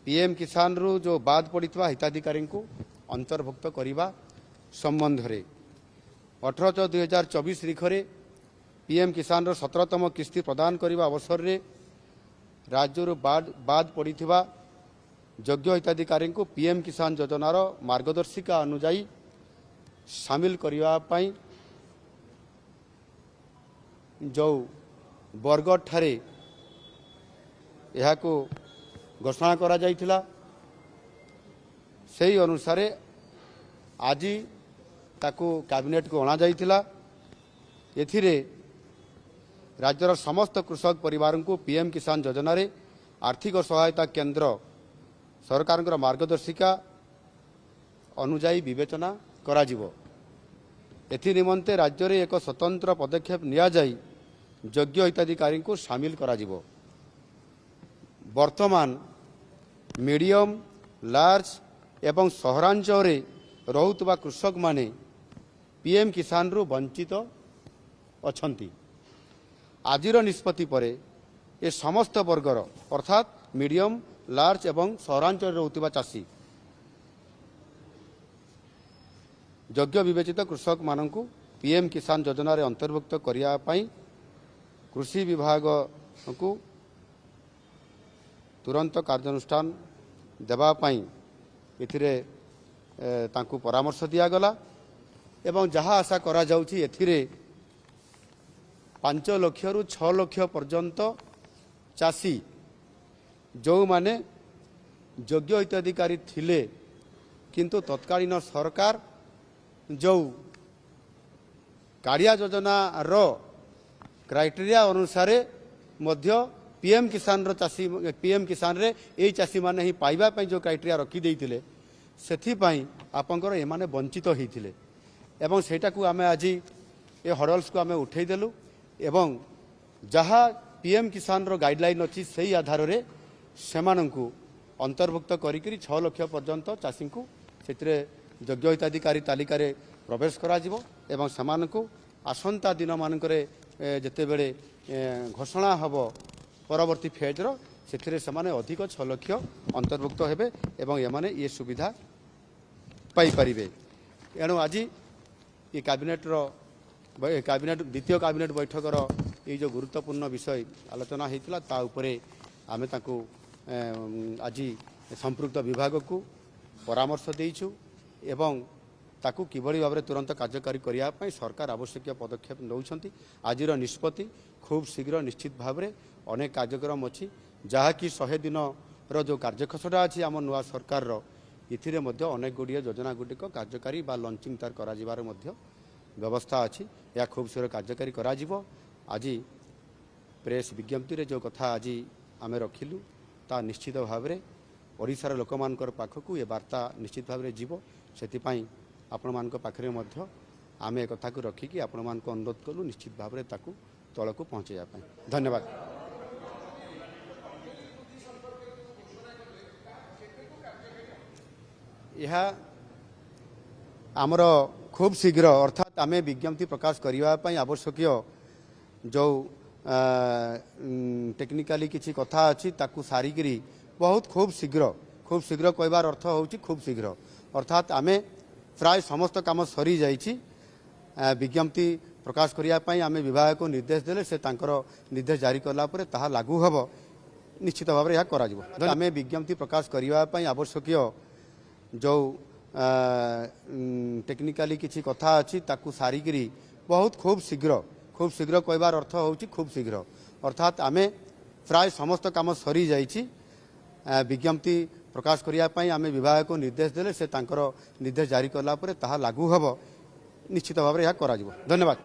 PM किसान रु जो बाद पड़ता हिताधिकारी को अंतर्भुक्त करने संबंध में 18/6/2024 तारीख पीएम किसान रो 17तम किस्ती प्रदान करने अवसर में राज्य बाद पड़ता योग्य हिताधिकारी को पीएम किसान योजनार मार्गदर्शिका अनुजाई शामिल करने जो बरगढ़ ठारे यह घोषणा करा जाइथिला सही अनुसार आज ताकू कैबिनेट को अणा जाइथिला। एथिरे राज्यर समस्त कृषक परिवार को पीएम किसान योजना रे आर्थिक सहायता केंद्र सरकार मार्गदर्शिका अनुजाई विवेचना करा जिवो। एथि निमंते राज्य रे एक स्वतंत्र पदक्षेप निया जाई योग्य हिताधिकारी को शामिल करा जिवो। वर्तमान मीडियम लार्ज एवं सहरांचल रे रहुतबा कृषक माने पीएम किसान रु वंचित अछंती। आजिर निष्पत्ति परे ए समस्त वर्गर अर्थात मीडियम लार्ज एवं सहरांचल रहुतबा चाषी योग्य विवेचित कृषक मानकु पीएम किसान योजना रे अंतर्भुक्त करिया पई कृषि विभाग को तुरंत कार्यानुष्ठान देवाई एथिरे तांकु परामर्श दिगला एवं जहाँ आशा करा जाउछि एथिरे 5 लाख रु 6 लाख पर्यंत चाषी जो माने योग्य हिताधिकारी थिले किंतु तत्कालीन सरकार जो काड़िया योजना रो क्राइटेरिया अनुसार मध्य पीएम किसान रो चाषी पीएम किसान रे ए चाषी माने ही पाइबा पई जो क्राइटेरिया रखी देइथिले सेथि पई आपनकर ए माने वंचित होइथिले एवं सेटा को आमे आज ए हडल्स को आमे उठै देलु एवं जहाँ पीएम किसान रो गाइडलाइन अछि सेही आधार रे सेमानंकु अंतर्भुक्त करिकरी 6 लाख पर्यंत चाषी को सेतिरे योग्य हिताधिकारी तालिका रे प्रवेश करा जिवो एवं सेमानंकु आसंता दिन मानकरे जेते बेले घोषणा हबो परवर्ती फेज रो सेथिरे समाने अधिक 6 लाख अंतर्भुक्त हेबे एवं एमाने ये सुविधा पाई परिबे। एणु आज ये कैबिनेट द्वितीय कैबिनेट बैठक रो ये जो गुरुत्वपूर्ण विषय आलोचना हेतिला ता उपरे आमे ताकू आज संपृक्त विभाग को परामर्श देइछु एवं ताकू किभली भाव तुरंत कार्यकारी करिया पई सरकार आवश्यक पदक्षेप नौछंती। आजिर निष्पत्ति खूब शीघ्र निश्चित भाव में अनेक कार्यक्रम अच्छी जहाँकि 100 दिन रो जो कार्यखसड़ा अच्छी आम नुआ सरकार रो इथिरे मध्य अनेक गुड़िए योजना गुड़िक कार्यकारी बा लंचिंग तार करा जिबार मध्य व्यवस्था अच्छी या खूब शीघ्र कार्यकारी करा जिवो। आज प्रेस विज्ञप्ति रे जो कथा आज आमे रखिलु ता निश्चित भाव में ओडिशार लोकमानकर पाखकु ये वार्ता निश्चित भाव में जीवो। सेतिपाई आपण मान पाखे मध्य आमे एक कथा को रखिकी आपण मान को अनुरोध कलु निश्चित भाव में ताकू तल को पहुँचाइया पाई। धन्यवाद। यह आमर खूब शीघ्र अर्थात आमे विज्ञप्ति प्रकाश करने आवश्यक जो टेक्निकाली किसी कथा अच्छी ताकू सारिकी बहुत खूब शीघ्र कहबार अर्थ होची खूब शीघ्र अर्थात आमे प्राय समस्त काम सरी जाइछि। विज्ञप्ति प्रकाश करने आमे विभाग को निर्देश देले से तांकर निर्देश जारी कला परे ताहा लागू हबो निश्चित भाव में यह करा जिवो। आमे विज्ञप्ति प्रकाश करने आवश्यक जो टेक्निकाली किसी कथा अच्छी ताकू सारिकी बहुत खूब शीघ्र कहबार अर्थ होची खूब शीघ्र अर्थात आमे प्राय समस्त काम सरी जाइछि। विज्ञप्ति प्रकाश करने आमे विभाग को निर्देश देले से तांकर निर्देश जारी कला परे ताहा लागू हबो निश्चित भाव में यह करा जिवो। धन्यवाद।